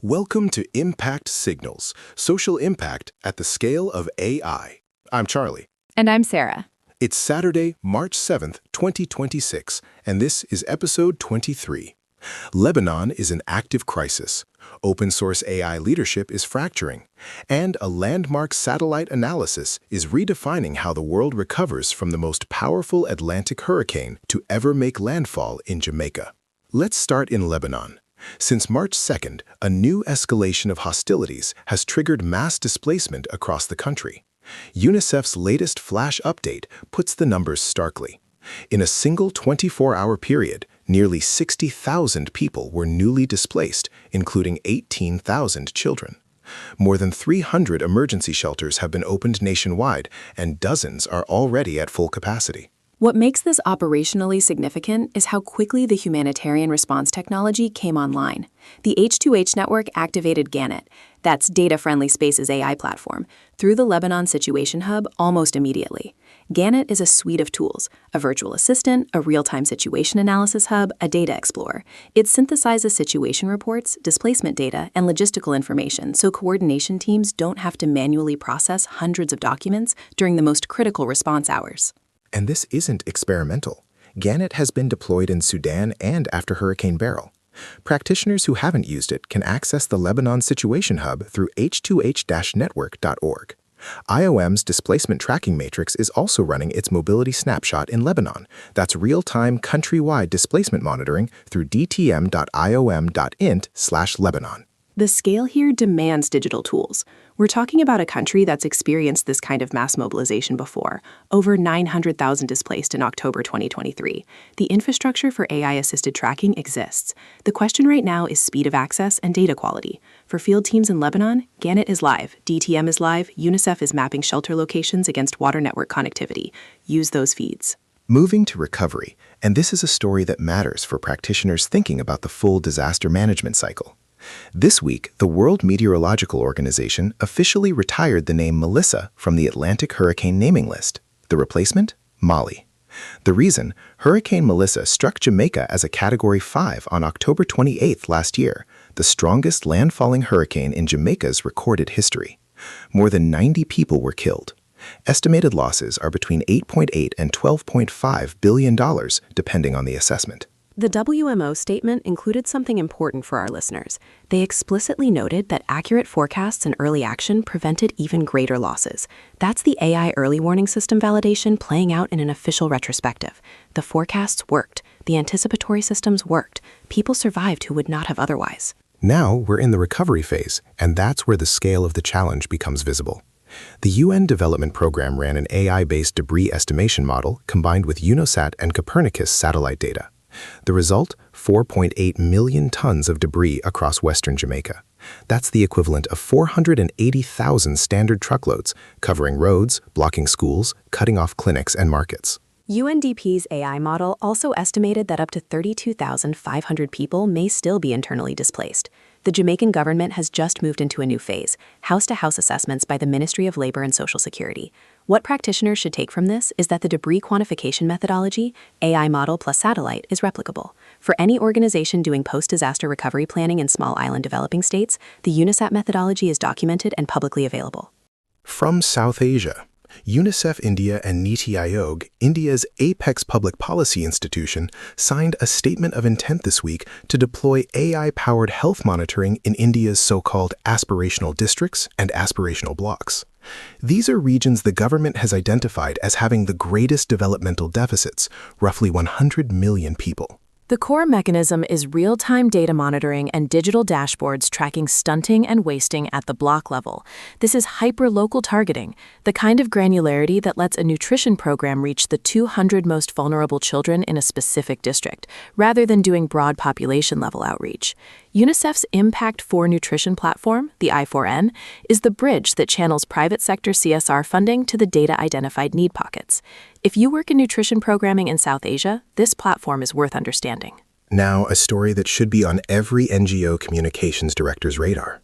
Welcome to Impact Signals, social impact at the scale of AI. I'm Charlie. And I'm Sarah. It's Saturday, March 7th, 2026, and this is episode 23. Lebanon is in active crisis. Open-source AI leadership is fracturing, and a landmark satellite analysis is redefining how the world recovers from the most powerful Atlantic hurricane to ever make landfall in Jamaica. Let's start in Lebanon. Since March 2nd, a new escalation of hostilities has triggered mass displacement across the country. UNICEF's latest flash update puts the numbers starkly. In a single 24-hour period, nearly 60,000 people were newly displaced, including 18,000 children. More than 300 emergency shelters have been opened nationwide, and dozens are already at full capacity. What makes this operationally significant is how quickly the humanitarian response technology came online. The H2H network activated Gannett, that's Data-Friendly Spaces AI platform, through the Lebanon Situation Hub almost immediately. Gannett is a suite of tools, a virtual assistant, a real-time situation analysis hub, a data explorer. It synthesizes situation reports, displacement data, and logistical information so coordination teams don't have to manually process hundreds of documents during the most critical response hours. And this isn't experimental. Gannett has been deployed in Sudan and after Hurricane Beryl. Practitioners who haven't used it can access the Lebanon Situation Hub through h2h-network.org. IOM's displacement tracking matrix is also running its mobility snapshot in Lebanon. That's real-time countrywide displacement monitoring through dtm.iom.int/Lebanon. The scale here demands digital tools. We're talking about a country that's experienced this kind of mass mobilization before, over 900,000 displaced in October 2023. The infrastructure for AI-assisted tracking exists. The question right now is speed of access and data quality. For field teams in Lebanon, Gannett is live, DTM is live, UNICEF is mapping shelter locations against water network connectivity. Use those feeds. Moving to recovery, and this is a story that matters for practitioners thinking about the full disaster management cycle. This week, the World Meteorological Organization officially retired the name Melissa from the Atlantic hurricane naming list. The replacement? Molly. The reason? Hurricane Melissa struck Jamaica as a Category 5 on October 28th last year, the strongest landfalling hurricane in Jamaica's recorded history. More than 90 people were killed. Estimated losses are between $8.8 and $12.5 billion, depending on the assessment. The WMO statement included something important for our listeners. They explicitly noted that accurate forecasts and early action prevented even greater losses. That's the AI early warning system validation playing out in an official retrospective. The forecasts worked. The anticipatory systems worked. People survived who would not have otherwise. Now we're in the recovery phase, and that's where the scale of the challenge becomes visible. The UN Development Program ran an AI-based debris estimation model combined with UNOSAT and Copernicus satellite data. The result? 4.8 million tons of debris across western Jamaica. That's the equivalent of 480,000 standard truckloads, covering roads, blocking schools, cutting off clinics and markets. UNDP's AI model also estimated that up to 32,500 people may still be internally displaced. The Jamaican government has just moved into a new phase, house-to-house assessments by the Ministry of Labor and Social Security. What practitioners should take from this is that the debris quantification methodology, AI model plus satellite, is replicable. For any organization doing post-disaster recovery planning in small island developing states, the UNISAT methodology is documented and publicly available. From South Asia, UNICEF India and Niti Aayog, India's apex public policy institution, signed a statement of intent this week to deploy AI-powered health monitoring in India's so-called aspirational districts and aspirational blocks. These are regions the government has identified as having the greatest developmental deficits, roughly 100 million people. The core mechanism is real-time data monitoring and digital dashboards tracking stunting and wasting at the block level. This is hyper-local targeting, the kind of granularity that lets a nutrition program reach the 200 most vulnerable children in a specific district, rather than doing broad population-level outreach. UNICEF's Impact 4 Nutrition Platform, the I4N, is the bridge that channels private sector CSR funding to the data-identified need pockets. If you work in nutrition programming in South Asia, this platform is worth understanding. Now, a story that should be on every NGO communications director's radar.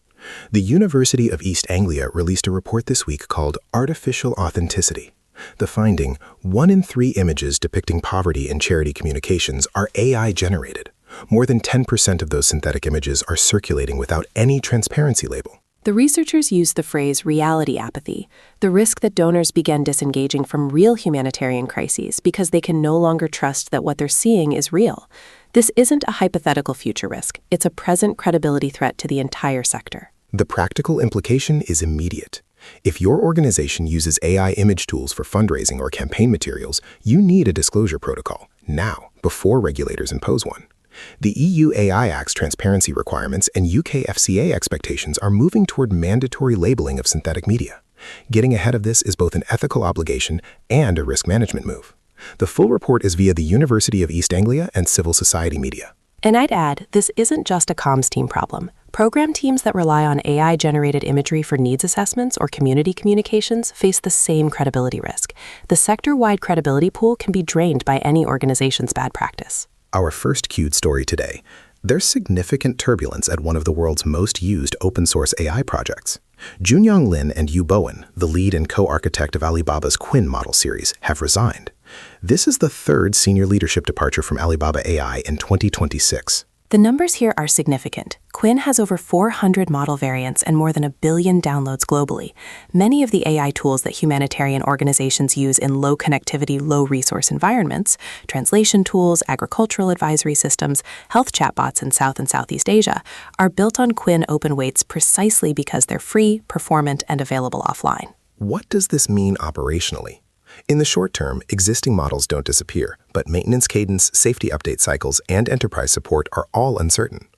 The University of East Anglia released a report this week called Artificial Authenticity. The finding, 1 in 3 images depicting poverty in charity communications are AI-generated. More than 10% of those synthetic images are circulating without any transparency label. The researchers used the phrase reality apathy, the risk that donors begin disengaging from real humanitarian crises because they can no longer trust that what they're seeing is real. This isn't a hypothetical future risk. It's a present credibility threat to the entire sector. The practical implication is immediate. If your organization uses AI image tools for fundraising or campaign materials, you need a disclosure protocol, now, before regulators impose one. The EU AI Act's transparency requirements and UK FCA expectations are moving toward mandatory labeling of synthetic media. Getting ahead of this is both an ethical obligation and a risk management move. The full report is via the University of East Anglia and Civil Society Media. And I'd add, this isn't just a comms team problem. Program teams that rely on AI-generated imagery for needs assessments or community communications face the same credibility risk. The sector-wide credibility pool can be drained by any organization's bad practice. Our first cued story today. There's significant turbulence at one of the world's most used open-source AI projects. Junyong Lin and Yu Bowen, the lead and co-architect of Alibaba's Quinn model series, have resigned. This is the third senior leadership departure from Alibaba AI in 2026. The numbers here are significant. Quinn has over 400 model variants and more than 1 billion downloads globally. Many of the AI tools that humanitarian organizations use in low connectivity, low resource environments, translation tools, agricultural advisory systems, health chatbots in South and Southeast Asia, are built on Quinn open weights precisely because they're free, performant, and available offline. What does this mean operationally? In the short term, existing models don't disappear, but maintenance cadence, safety update cycles, and enterprise support are all uncertain.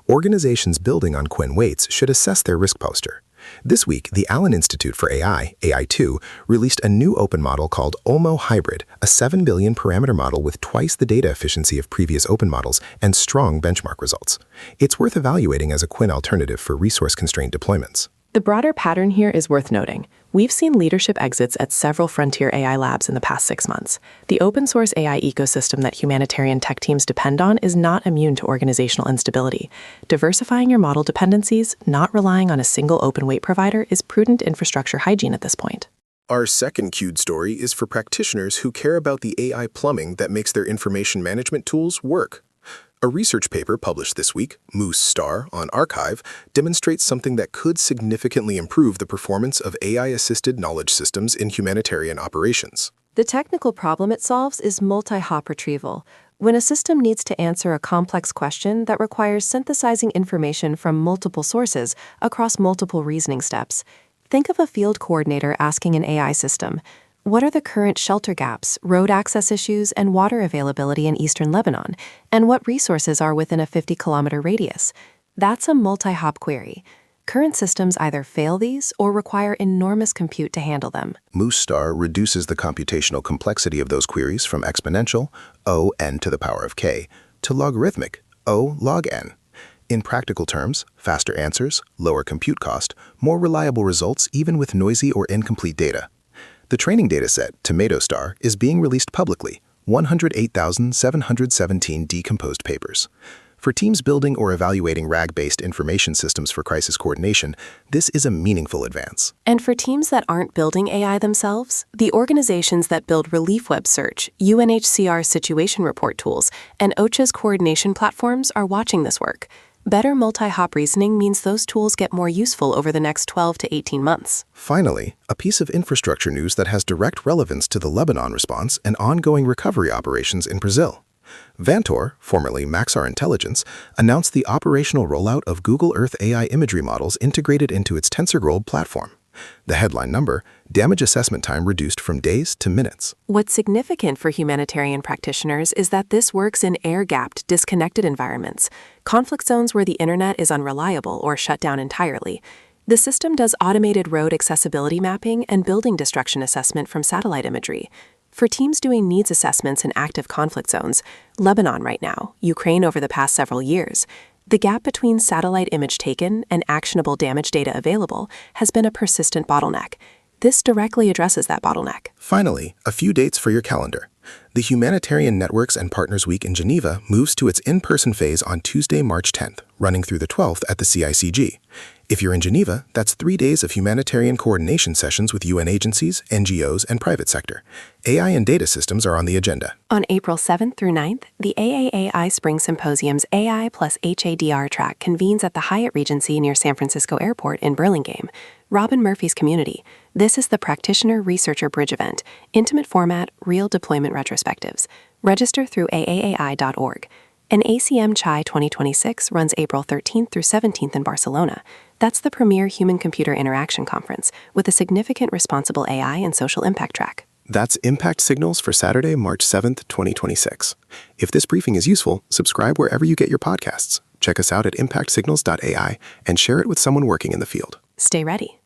Organizations building on Quinn weights should assess their risk posture. This week, the Allen Institute for AI, AI2, released a new open model called Olmo Hybrid, a 7 billion parameter model with twice the data efficiency of previous open models and strong benchmark results. It's worth evaluating as a Quinn alternative for resource-constrained deployments. The broader pattern here is worth noting. We've seen leadership exits at several frontier AI labs in the past 6 months. The open-source AI ecosystem that humanitarian tech teams depend on is not immune to organizational instability. Diversifying your model dependencies, not relying on a single open-weight provider, is prudent infrastructure hygiene at this point. Our second cued story is for practitioners who care about the AI plumbing that makes their information management tools work. A research paper published this week, Moose Star, on Archive, demonstrates something that could significantly improve the performance of AI-assisted knowledge systems in humanitarian operations. The technical problem it solves is multi-hop retrieval. When a system needs to answer a complex question that requires synthesizing information from multiple sources across multiple reasoning steps. Think of a field coordinator asking an AI system, what are the current shelter gaps, road access issues, and water availability in eastern Lebanon? And what resources are within a 50-kilometer radius? That's a multi-hop query. Current systems either fail these or require enormous compute to handle them. Moose Star reduces the computational complexity of those queries from exponential, O n to the power of k, to logarithmic, O log n. In practical terms, faster answers, lower compute cost, more reliable results even with noisy or incomplete data. The training dataset, Tomato Star, is being released publicly, 108,717 decomposed papers. For teams building or evaluating RAG-based information systems for crisis coordination, this is a meaningful advance. And for teams that aren't building AI themselves, the organizations that build Relief Web Search, UNHCR situation report tools, and OCHA's coordination platforms are watching this work. Better multi-hop reasoning means those tools get more useful over the next 12 to 18 months. Finally, a piece of infrastructure news that has direct relevance to the Lebanon response and ongoing recovery operations in Brazil. Vantor, formerly Maxar Intelligence, announced the operational rollout of Google Earth AI imagery models integrated into its TensorGlobe platform. The headline number, damage assessment time reduced from days to minutes. What's significant for humanitarian practitioners is that this works in air-gapped, disconnected environments, conflict zones where the internet is unreliable or shut down entirely. The system does automated road accessibility mapping and building destruction assessment from satellite imagery. For teams doing needs assessments in active conflict zones, Lebanon right now, Ukraine over the past several years, the gap between satellite image taken and actionable damage data available has been a persistent bottleneck. This directly addresses that bottleneck. Finally, a few dates for your calendar. The Humanitarian Networks and Partners Week in Geneva moves to its in-person phase on Tuesday, March 10th, running through the 12th at the CICG. If you're in Geneva, that's 3 days of humanitarian coordination sessions with UN agencies, NGOs, and private sector. AI and data systems are on the agenda. On April 7th through 9th, the AAAI Spring Symposium's AI plus HADR track convenes at the Hyatt Regency near San Francisco Airport in Burlingame. Robin Murphy's Community. This is the Practitioner-Researcher Bridge event, intimate format, real deployment retrospectives. Register through AAAI.org. And ACM Chai 2026 runs April 13th through 17th in Barcelona. That's the premier human-computer interaction conference with a significant responsible AI and social impact track. That's Impact Signals for Saturday, March 7th, 2026. If this briefing is useful, subscribe wherever you get your podcasts. Check us out at impactsignals.ai and share it with someone working in the field. Stay ready.